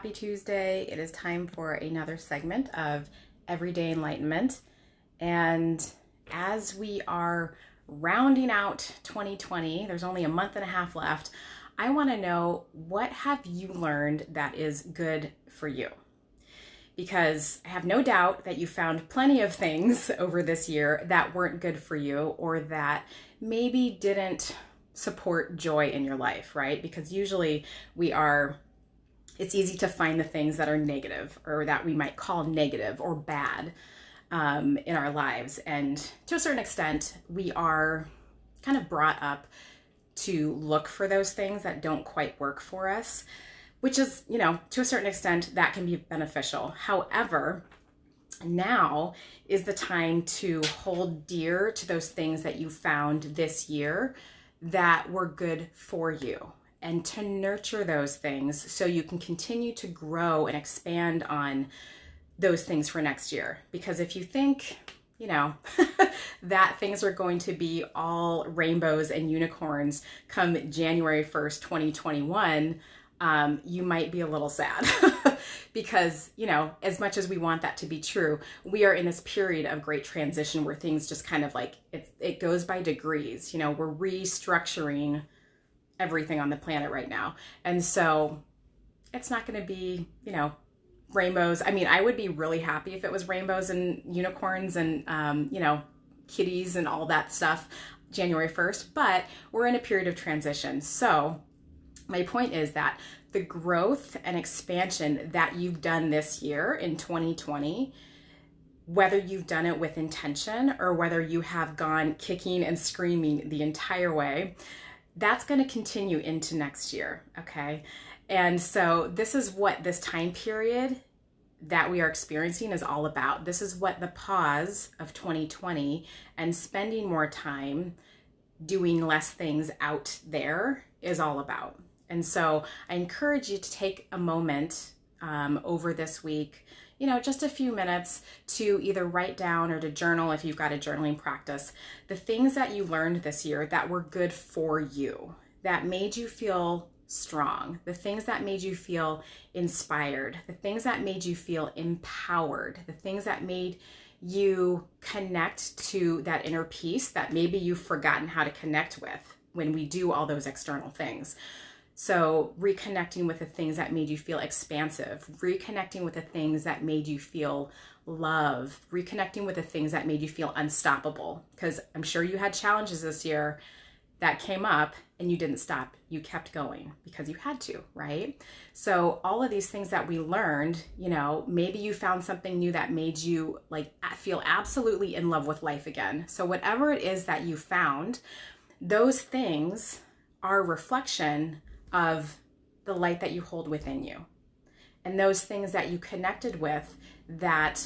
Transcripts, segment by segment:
Happy Tuesday. It is time for another segment of Everyday Enlightenment. And as we are rounding out 2020, there's only a month and a half left. I want to know, what have you learned that is good for you? Because I have no doubt that you found plenty of things over this year that weren't good for you, or that maybe didn't support joy in your life, right? Because usually it's easy to find the things that are negative, or that we might call negative or bad in our lives. And to a certain extent, we are kind of brought up to look for those things that don't quite work for us, which is, to a certain extent, that can be beneficial. However, now is the time to hold dear to those things that you found this year that were good for you, and to nurture those things so you can continue to grow and expand on those things for next year. Because if you think, that things are going to be all rainbows and unicorns come January 1st, 2021, you might be a little sad because, as much as we want that to be true, we are in this period of great transition where things just kind of like, it goes by degrees. We're restructuring everything on the planet right now. And so it's not going to be, rainbows. I mean, I would be really happy if it was rainbows and unicorns and, kitties and all that stuff January 1st, but we're in a period of transition. So my point is that the growth and expansion that you've done this year in 2020, whether you've done it with intention or whether you have gone kicking and screaming the entire way, that's going to continue into next year, okay? And so this is what this time period that we are experiencing is all about. This is what the pause of 2020 and spending more time doing less things out there is all about. And so I encourage you to take a moment over this week, just a few minutes, to either write down or to journal, if you've got a journaling practice, the things that you learned this year that were good for you, that made you feel strong, the things that made you feel inspired, the things that made you feel empowered, the things that made you connect to that inner peace that maybe you've forgotten how to connect with when we do all those external things. So reconnecting with the things that made you feel expansive, reconnecting with the things that made you feel love, reconnecting with the things that made you feel unstoppable. Because I'm sure you had challenges this year that came up and you didn't stop. You kept going because you had to, right? So all of these things that we learned, maybe you found something new that made you feel absolutely in love with life again. So whatever it is that you found, those things are a reflection of the light that you hold within you. And those things that you connected with that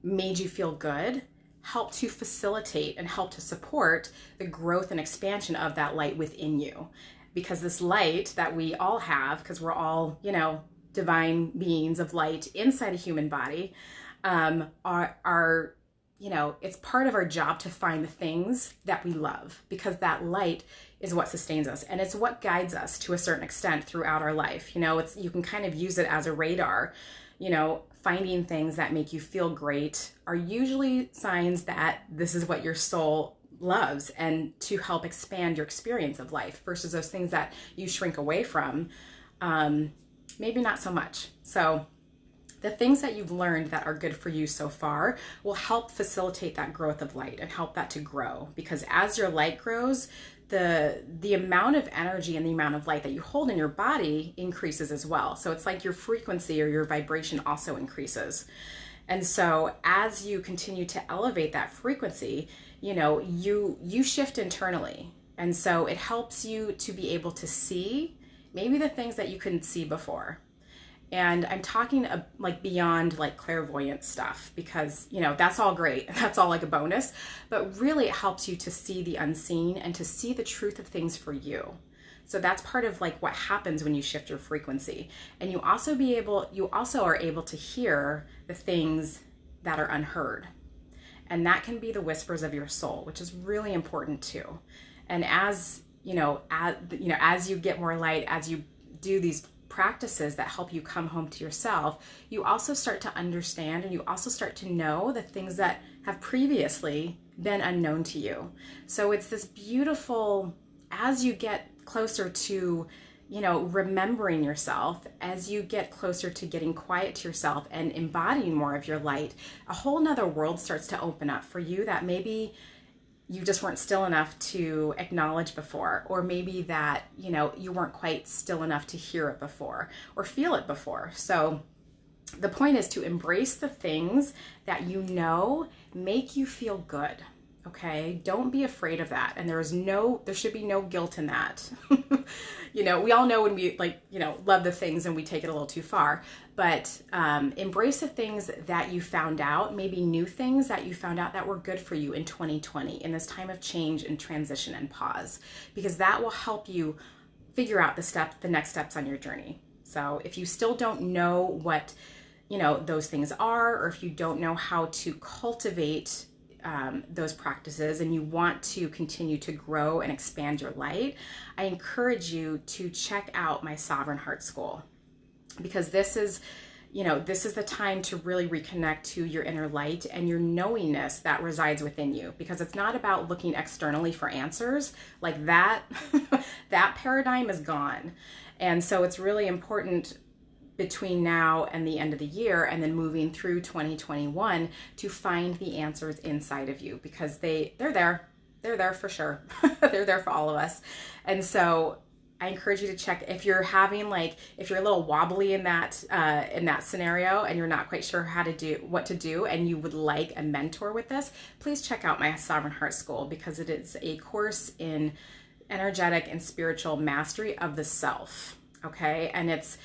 made you feel good help to facilitate and help to support the growth and expansion of that light within you. Because this light that we all have, because we're all, divine beings of light inside a human body, it's part of our job to find the things that we love, because that light is what sustains us, and it's what guides us to a certain extent throughout our life. You can kind of use it as a radar. Finding things that make you feel great are usually signs that this is what your soul loves, and to help expand your experience of life, versus those things that you shrink away from, maybe not so much. So the things that you've learned that are good for you so far will help facilitate that growth of light and help that to grow. Because as your light grows, the amount of energy and the amount of light that you hold in your body increases as well. So it's like your frequency or your vibration also increases. And so as you continue to elevate that frequency, you shift internally. And so it helps you to be able to see maybe the things that you couldn't see before. And I'm talking beyond clairvoyant stuff, because, that's all great. That's all like a bonus, but really it helps you to see the unseen and to see the truth of things for you. So that's part of what happens when you shift your frequency. And you also are able to hear the things that are unheard. And that can be the whispers of your soul, which is really important too. And as you get more light, as you do these practices that help you come home to yourself, you also start to understand and you also start to know the things that have previously been unknown to you. So it's this beautiful, as you get closer to, remembering yourself, as you get closer to getting quiet to yourself and embodying more of your light, a whole nother world starts to open up for you that maybe you just weren't still enough to acknowledge before, or maybe that, you weren't quite still enough to hear it before or feel it before. So the point is to embrace the things that make you feel good. Okay, don't be afraid of that. And there should be no guilt in that. We all know when we love the things and we take it a little too far, but embrace the things that you found out, maybe new things that you found out that were good for you in 2020, in this time of change and transition and pause, because that will help you figure out the next steps on your journey. So if you still don't know what, those things are, or if you don't know how to cultivate those practices and you want to continue to grow and expand your light, I encourage you to check out my Sovereign Heart School, because this is the time to really reconnect to your inner light and your knowingness that resides within you, because it's not about looking externally for answers like that. That paradigm is gone. And so it's really important between now and the end of the year, and then moving through 2021, to find the answers inside of you, because they're there for sure. They're there for all of us. And so I encourage you to check if you're a little wobbly in that scenario and you're not quite sure what to do and you would like a mentor with this, please check out my Sovereign Heart School, because it is a course in energetic and spiritual mastery of the self. Okay, and it's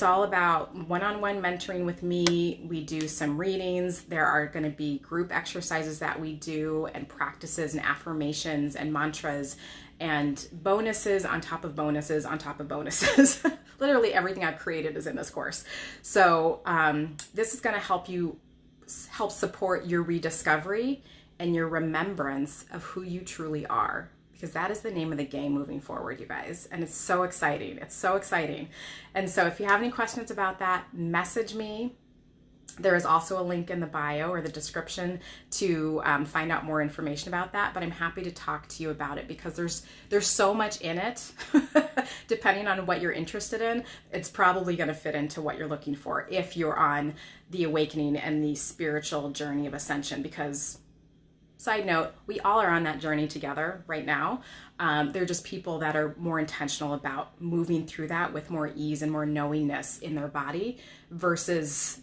all about one-on-one mentoring with me. We do some readings. There are going to be group exercises that we do, and practices and affirmations and mantras and bonuses on top of bonuses on top of bonuses. Literally everything I've created is in this course. So this is going to help support your rediscovery and your remembrance of who you truly are, because that is the name of the game moving forward, you guys. And it's so exciting. It's so exciting. And so if you have any questions about that, message me. There is also a link in the bio or the description to find out more information about that. But I'm happy to talk to you about it, because there's so much in it. Depending on what you're interested in, it's probably going to fit into what you're looking for if you're on the awakening and the spiritual journey of ascension. Because, side note, we all are on that journey together right now. They're just people that are more intentional about moving through that with more ease and more knowingness in their body versus,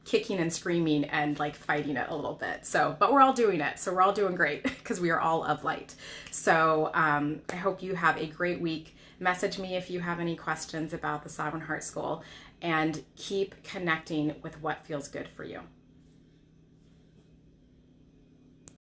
kicking and screaming and fighting it a little bit. So, but we're all doing it. So we're all doing great, because we are all of light. So I hope you have a great week. Message me if you have any questions about the Sovereign Heart School, and keep connecting with what feels good for you.